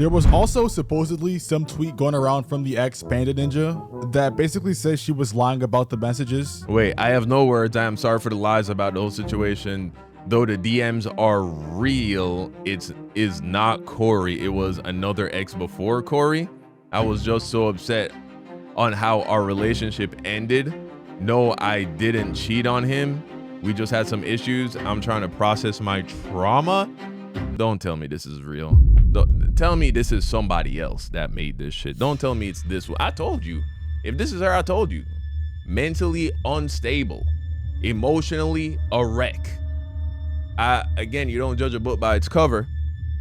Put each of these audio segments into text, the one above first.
There was also supposedly some tweet going around from the ex Panda Ninja that basically says she was lying about the messages. Wait, I have no words. I am sorry for the lies about the whole situation. Though the DMs are real, it is not Cory. It was another ex before Cory. I was just so upset on how our relationship ended. No, I didn't cheat on him. We just had some issues. I'm trying to process my trauma. Don't tell me this is real. Tell me this is somebody else that made this shit. Don't tell me it's this one. I told you. If this is her, I told you. Mentally unstable. Emotionally a wreck. Again, you don't judge a book by its cover,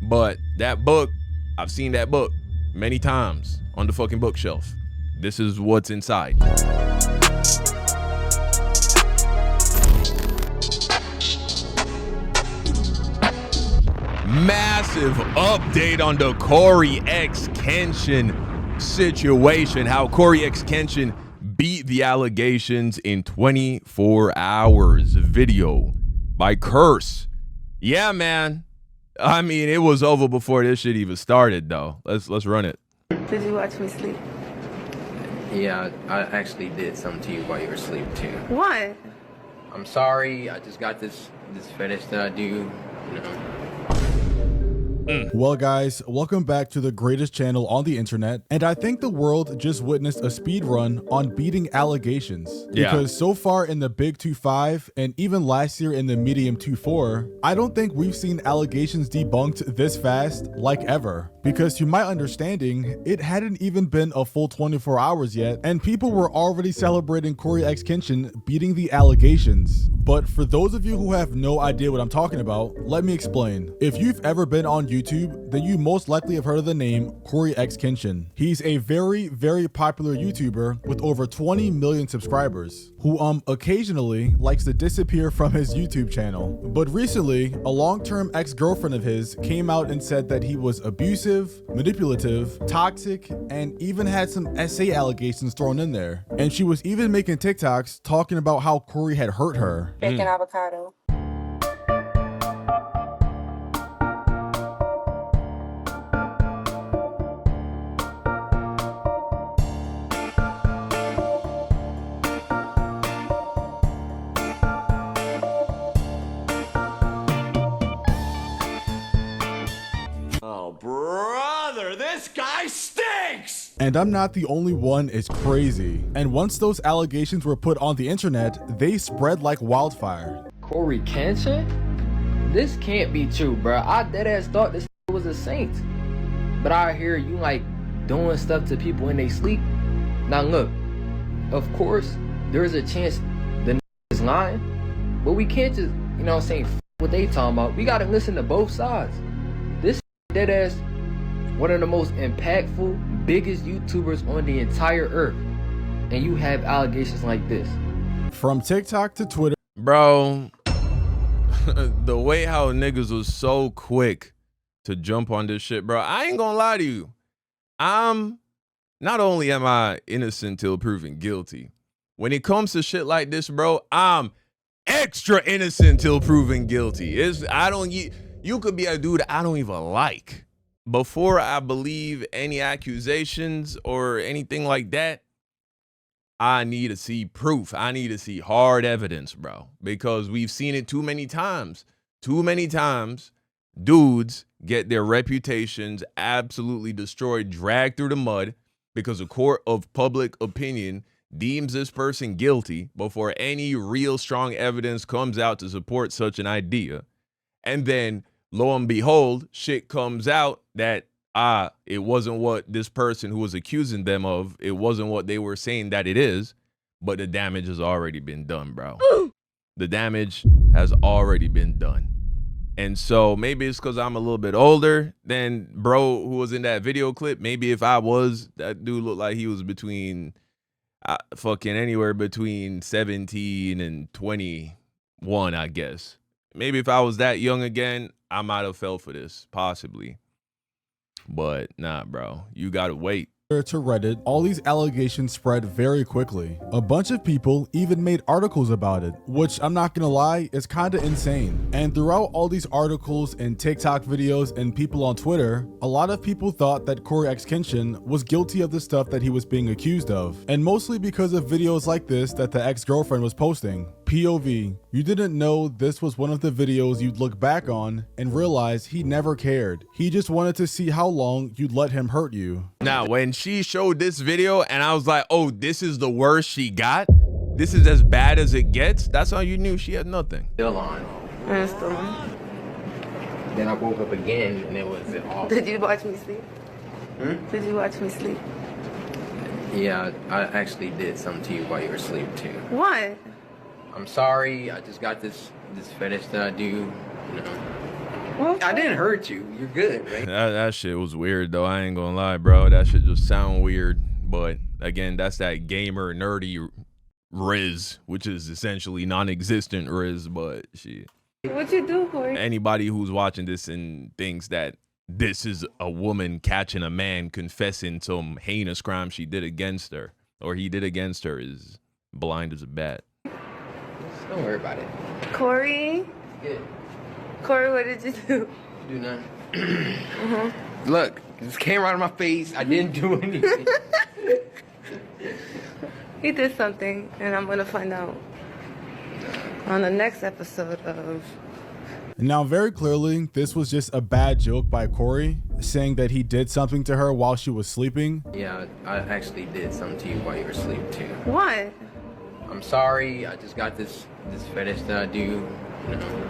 but that book, I've seen that book many times on the fucking bookshelf. This is what's inside. Massive update on the CoryxKenshin situation. How CoryxKenshin beat the allegations in 24 hours. Video by Curse. Yeah, man. I mean, it was over before this shit even started, though. Let's run it. Did you watch me sleep? Yeah, I actually did something to you while you were asleep too. What? I'm sorry. I just got this fetish that I do. You know. Well guys, welcome back to the greatest channel on the internet, and I think the world just witnessed a speed run on beating allegations. Because so far in the big 2.5 and even last year in the medium 2.4, I don't think we've seen allegations debunked this fast like ever. Because to my understanding, it hadn't even been a full 24 hours yet, and people were already celebrating CoryxKenshin beating the allegations. But for those of you who have no idea what I'm talking about, let me explain. If you've ever been on YouTube, then you most likely have heard of the name CoryxKenshin. He's a very, very popular YouTuber with over 20 million subscribers, who occasionally likes to disappear from his YouTube channel. But recently, a long-term ex-girlfriend of his came out and said that he was abusive, manipulative, toxic, and even had some SA allegations thrown in there. And she was even making TikToks talking about how Cory had hurt her. Bacon avocado. Oh, brother, this guy stinks! And I'm not the only one, it's crazy. And once those allegations were put on the internet, they spread like wildfire. CoryxKenshin? This can't be true, bro. I deadass thought this was a saint. But I hear you like doing stuff to people when they sleep. Now look, of course, there is a chance the is lying, but we can't just, you know what I'm saying, what they talking about. We gotta listen to both sides. This deadass, one of the most impactful, biggest YouTubers on the entire earth, and you have allegations like this. From TikTok to Twitter. Bro, the way how niggas was so quick to jump on this shit, bro, I ain't gonna lie to you. Not only am I innocent till proven guilty, when it comes to shit like this, bro, I'm extra innocent till proven guilty. You could be a dude I don't even like. Before I believe any accusations or anything like that, I need to see proof. I need to see hard evidence, bro, because we've seen it too many times. Too many times, dudes get their reputations absolutely destroyed, dragged through the mud because a court of public opinion deems this person guilty before any real strong evidence comes out to support such an idea. And then, lo and behold, shit comes out that it wasn't what this person who was accusing them of, it wasn't what they were saying that it is, but the damage has already been done, bro. The damage has already been done. And so maybe it's because I'm a little bit older than bro who was in that video clip. Maybe if I was, that dude looked like he was between fucking anywhere between 17 and 21, I guess. Maybe if I was that young again, I might have fell for this, possibly. But nah, bro, you gotta wait. to Reddit, all these allegations spread very quickly. A bunch of people even made articles about it, which I'm not gonna lie, is kinda insane. And throughout all these articles and TikTok videos and people on Twitter, a lot of people thought that CoryxKenshin was guilty of the stuff that he was being accused of. And mostly because of videos like this that the ex-girlfriend was posting. POV, you didn't know this was one of the videos you'd look back on and realize he never cared. He just wanted to see how long you'd let him hurt you. Now, when she showed this video and I was like, oh, this is the worst she got, this is as bad as it gets, that's how you knew she had nothing. Still on. It's still on. Then I woke up again and it was off. Did you watch me sleep? Did you watch me sleep? Yeah, I actually did something to you while you were asleep too. What? I'm sorry, I just got this fetish that I do, you know. Well, I didn't hurt you. You're good, right? That shit was weird though. I ain't gonna lie, bro. That shit just sound weird. But again, that's that gamer nerdy Riz, which is essentially non-existent Riz. But shit. What'd you do, Corey? Anybody who's watching this and thinks that this is a woman catching a man confessing some heinous crime she did against her or he did against her is blind as a bat. Don't worry about it. Corey? Yeah. Corey, what did you do? Do nothing. Look, this came right on my face. I didn't do anything. He did something, and I'm gonna find out on the next episode of... Now, very clearly, this was just a bad joke by Corey, saying that he did something to her while she was sleeping. Yeah, I actually did something to you while you were asleep too. What? I'm sorry, I just got this fetish that I do, you know.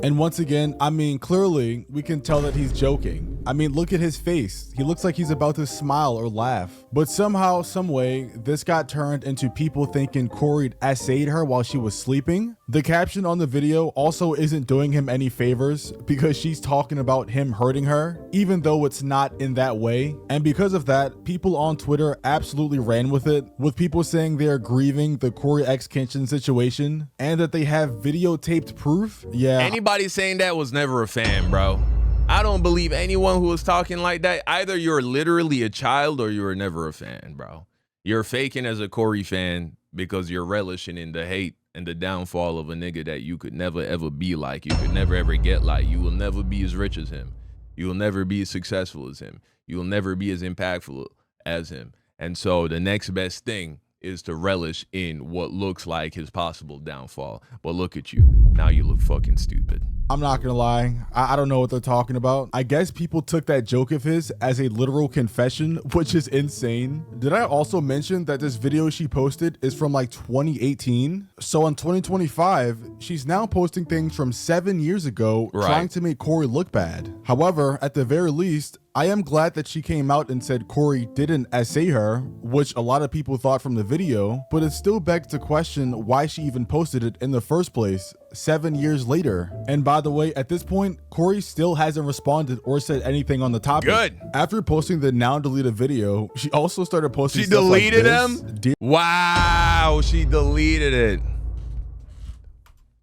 And once again, I mean, clearly we can tell that he's joking. I mean, look at his face. He looks like he's about to smile or laugh. But somehow, some way, this got turned into people thinking Corey essayed her while she was sleeping. The caption on the video also isn't doing him any favors because she's talking about him hurting her, even though it's not in that way. And because of that, people on Twitter absolutely ran with it, with people saying they're grieving the CoryxKenshin situation and that they have videotaped proof. Yeah. Anybody saying that was never a fan, bro. I don't believe anyone who was talking like that. Either you're literally a child or you're never a fan, bro. You're faking as a Corey fan because you're relishing in the hate and the downfall of a nigga that you could never ever be like. You could never ever get like. You will never be as rich as him. You will never be as successful as him. You will never be as impactful as him. And so the next best thing is to relish in what looks like his possible downfall. But look at you. Now you look fucking stupid. I'm not gonna lie, I don't know what they're talking about. I guess people took that joke of his as a literal confession, which is insane. Did I also mention that this video she posted is from like 2018? So in 2025, she's now posting things from 7 years ago, trying to make Corey look bad. However, at the very least, I am glad that she came out and said Corey didn't essay her, which a lot of people thought from the video, but it still begs to question why she even posted it in the first place 7 years later. And by the way, at this point, Corey still hasn't responded or said anything on the topic. Good. After posting the now deleted video, she also started posting She stuff deleted like this. Wow, she deleted it.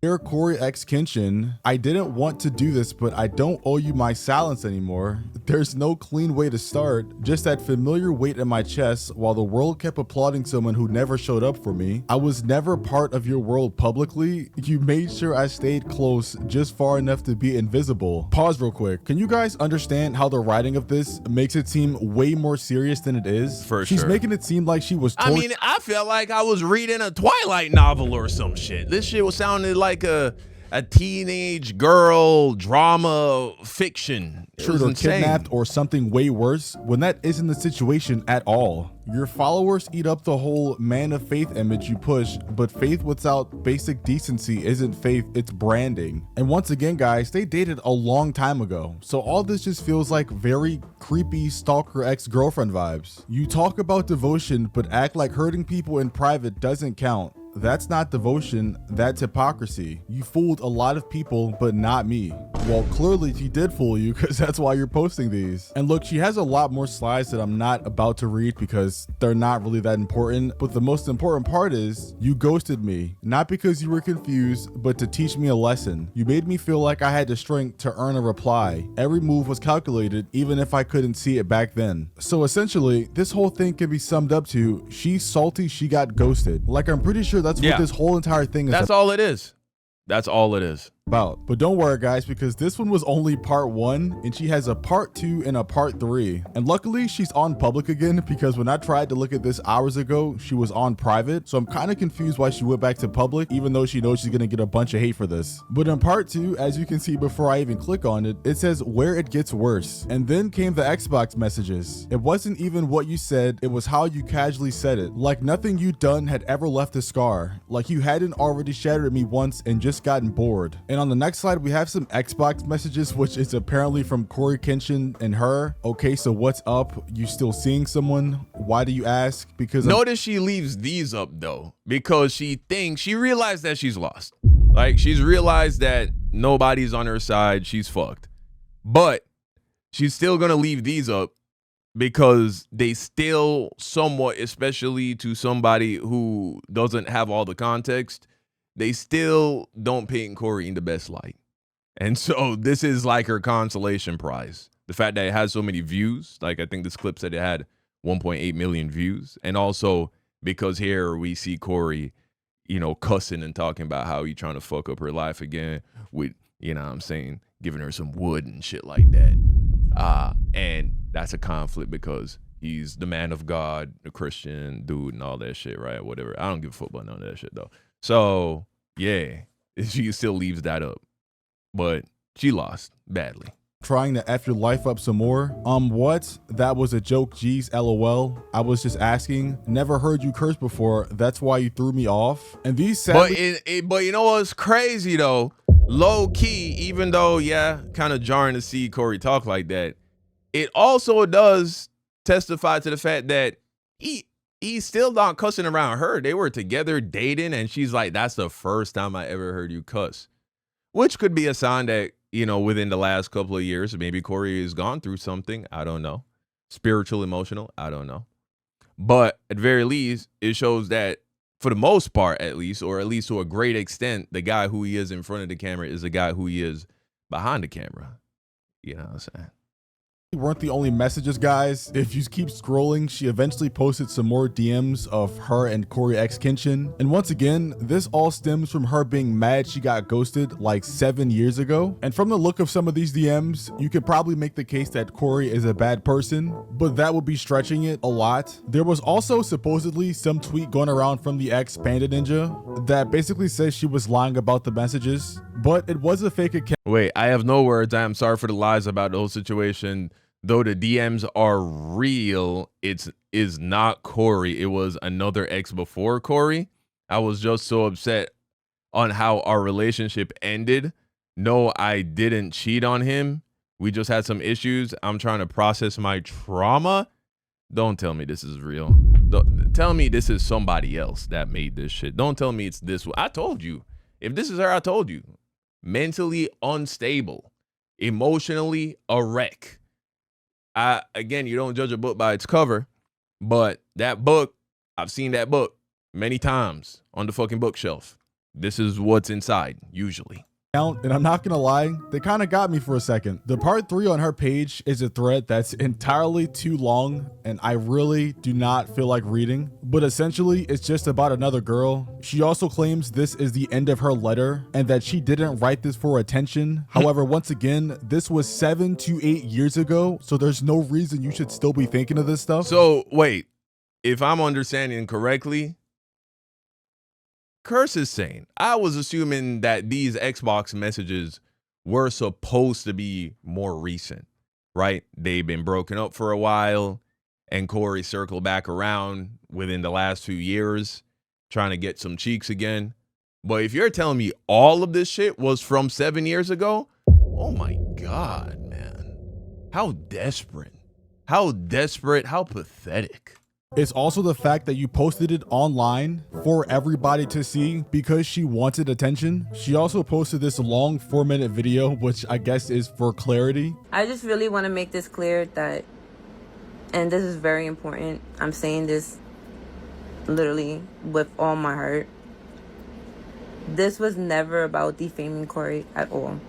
Dear CoryxKenshin, I didn't want to do this, but I don't owe you my silence anymore. There's no clean way to start, just that familiar weight in my chest while the world kept applauding someone who never showed up for me. I was never part of your world publicly. You made sure I stayed close, just far enough to be invisible. Pause real quick. Can you guys understand how the writing of this makes it seem way more serious than it is? She's making it seem like she was I mean, I felt like I was reading a Twilight novel or some shit. This shit was sounding like a teenage girl drama fiction. Or kidnapped or something way worse, when that isn't the situation at all. Your followers eat up the whole man of faith image you push, but faith without basic decency isn't faith, it's branding. And once again, guys, they dated a long time ago, so all this just feels like very creepy stalker ex-girlfriend vibes. You talk about devotion, but act like hurting people in private doesn't count. That's not devotion, that's hypocrisy. You fooled a lot of people, but not me. Well, clearly she did fool you because that's why you're posting these. And look, she has a lot more slides that I'm not about to read because they're not really that important. But the most important part is you ghosted me, not because you were confused, but to teach me a lesson. You made me feel like I had the strength to earn a reply. Every move was calculated, even if I couldn't see it back then. So essentially, this whole thing can be summed up to she's salty she got ghosted. Like, I'm pretty sure that's what this whole entire thing is. That's all it is. That's all it is. About. But don't worry guys, because this one was only part 1 and she has a part 2 and a part 3. And luckily she's on public again, because when I tried to look at this hours ago, she was on private. So I'm kind of confused why she went back to public, even though she knows she's gonna get a bunch of hate for this. But in part 2, as you can see before I even click on it, it says where it gets worse. And then came the Xbox messages. It wasn't even what you said, it was how you casually said it. Like nothing you'd done had ever left a scar. Like you hadn't already shattered me once and just gotten bored. And on the next slide, we have some Xbox messages, which is apparently from CoryxKenshin and her. Okay, so what's up? You still seeing someone? Why do you ask? Because notice she leaves these up though, because she realized that she's lost. Like she's realized that nobody's on her side. She's fucked. But she's still gonna leave these up because they still somewhat, especially to somebody who doesn't have all the context, they still don't paint Cory in the best light. And so this is like her consolation prize. The fact that it has so many views, like I think this clip said it had 1.8 million views. And also because here we see Cory, you know, cussing and talking about how he trying to fuck up her life again with, you know what I'm saying, giving her some wood and shit like that. And that's a conflict because he's the man of God, the Christian dude and all that shit, right? Whatever. I don't give a fuck about none of that shit though. So yeah, she still leaves that up, but she lost badly. Trying to F your life up some more. What? That was a joke, geez, LOL. I was just asking. Never heard you curse before. That's why you threw me off. And these sadly— But you know what's crazy though? Low key, even though, yeah, kind of jarring to see Cory talk like that, it also does testify to the fact that he's still not cussing around her. They were together dating and she's like, that's the first time I ever heard you cuss, which could be a sign that, you know, within the last couple of years, maybe Cory has gone through something. I don't know. Spiritual, emotional. I don't know. But at very least, it shows that for the most part, at least, or at least to a great extent, the guy who he is in front of the camera is the guy who he is behind the camera. You know what I'm saying? Weren't the only messages, guys. If you keep scrolling, she eventually posted some more DMs of her and CoryxKenshin. And once again, this all stems from her being mad she got ghosted like 7 years ago. And from the look of some of these DMs, you could probably make the case that Cory is a bad person, but that would be stretching it a lot. There was also supposedly some tweet going around from the ex Panda Ninja that basically says she was lying about the messages, but it was a fake account. Wait, I have no words. I am sorry for the lies about the whole situation. Though the DMs are real, it is not Cory. It was another ex before Cory. I was just so upset on how our relationship ended. No, I didn't cheat on him. We just had some issues. I'm trying to process my trauma. Don't tell me this is real. Tell me this is somebody else that made this shit. Don't tell me it's this. I told you. If this is her, I told you. Mentally unstable. Emotionally a wreck. Again, you don't judge a book by its cover, but that book, I've seen that book many times on the fucking bookshelf. This is what's inside, usually. And I'm not gonna lie, they kind of got me for a second. The part 3 on her page is a thread that's entirely too long and I really do not feel like reading, but essentially it's just about another girl. She also claims this is the end of her letter and that she didn't write this for attention. However, once again, this was 7 to 8 years ago, so there's no reason you should still be thinking of this stuff. So wait, if I'm understanding correctly, Curse is saying, I was assuming that these Xbox messages were supposed to be more recent, right? They've been broken up for a while and Cory circled back around within the last few years trying to get some cheeks again. But if you're telling me all of this shit was from 7 years ago, oh my God, man. How desperate, how pathetic. It's also the fact that you posted it online for everybody to see because she wanted attention. She also posted this long 4-minute video, which I guess is for clarity. I just really want to make this clear that, and this is very important, I'm saying this literally with all my heart. This was never about defaming Cory at all.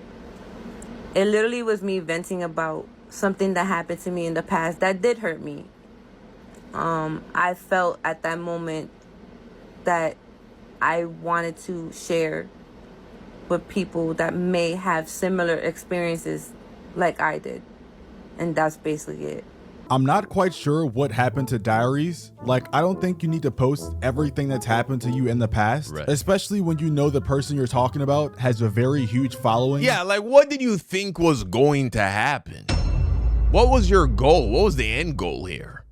It literally was me venting about something that happened to me in the past that did hurt me. I felt at that moment that I wanted to share with people that may have similar experiences like I did. And that's basically it. I'm not quite sure what happened to Diaries. Like, I don't think you need to post everything that's happened to you in the past, right, especially when you know the person you're talking about has a very huge following. Yeah, like, what did you think was going to happen? What was your goal? What was the end goal here?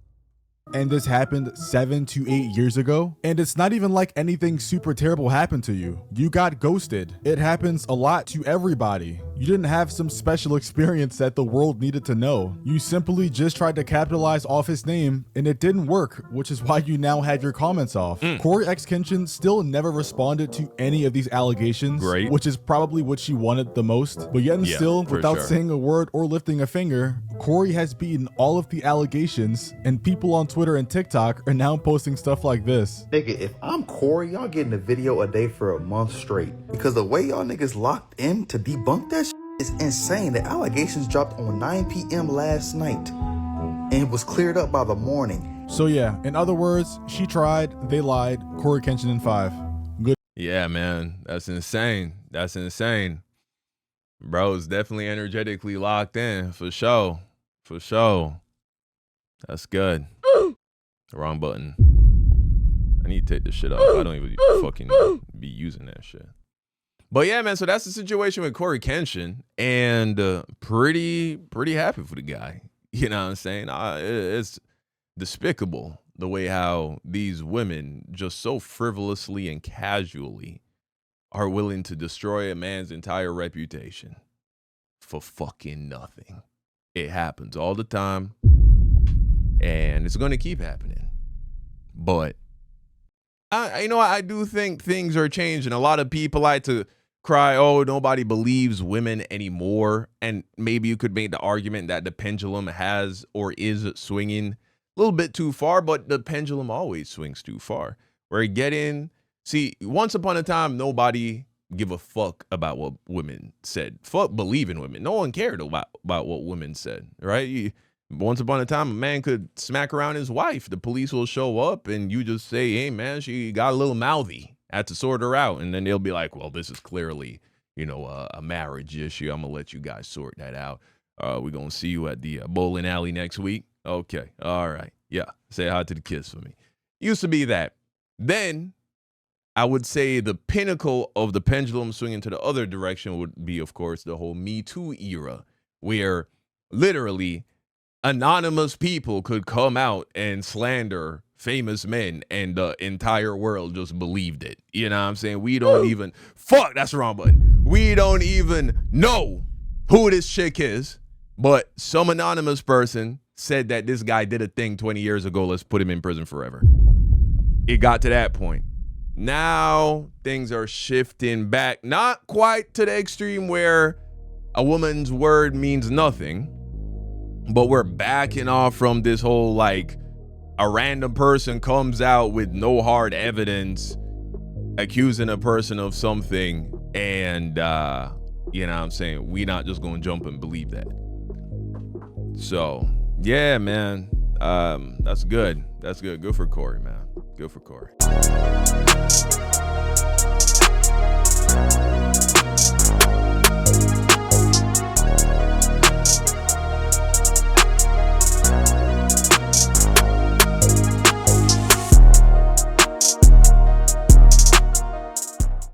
And this happened 7 to 8 years ago. And it's not even like anything super terrible happened to you. You got ghosted. It happens a lot to everybody. You didn't have some special experience that the world needed to know. You simply just tried to capitalize off his name and it didn't work, which is why you now had your comments off. CoryxKenshin still never responded to any of these allegations, Great, which is probably what she wanted the most. But yet and still, without saying a word or lifting a finger, Cory has beaten all of the allegations, and people on Twitter and TikTok are now posting stuff like this. Nigga, if I'm Cory, y'all getting a video a day for a month straight. Because the way y'all niggas locked in to debunk that shit is insane. The allegations dropped on 9 p.m. last night and it was cleared up by the morning. So yeah, in other words, she tried, they lied, CoryxKenshin in 5. Good. Yeah, man, that's insane. That's insane. Bro's definitely energetically locked in, for sure. For sure. That's good. Wrong button. I need to take this shit off. I don't even fucking be using that shit. But yeah, man, so that's the situation with CoryxKenshin, and pretty happy for the guy. You know what I'm saying? It's despicable the way how these women just so frivolously and casually are willing to destroy a man's entire reputation for fucking nothing. It happens all the time, and it's going to keep happening. But I do think things are changing. A lot of people like to cry, oh, nobody believes women anymore. And maybe you could make the argument that the pendulum has or is swinging a little bit too far, but the pendulum always swings too far. See, once upon a time, nobody give a fuck about what women said. Fuck believe in women. No one cared about what women said, right? Once upon a time, a man could smack around his wife. The police will show up and you just say, hey, man, she got a little mouthy. I had to sort her out. And then they'll be like, well, this is clearly, a marriage issue. I'm going to let you guys sort that out. We're going to see you at the bowling alley next week. Okay. All right. Yeah. Say hi to the kids for me. Used to be that. Then I would say the pinnacle of the pendulum swinging to the other direction would be, of course, the whole Me Too era, where literally anonymous people could come out and slander famous men and the entire world just believed it. You know what I'm saying? We don't even, that's the wrong button. We don't even know who this chick is, but some anonymous person said that this guy did a thing 20 years ago. Let's put him in prison forever. It got to that point. Now things are shifting back, not quite to the extreme where a woman's word means nothing, but we're backing off from this whole, like, a random person comes out with no hard evidence accusing a person of something, and you know what I'm saying, we not just gonna jump and believe that. So yeah, man, that's good. Good for Cory, man. Good for Cory.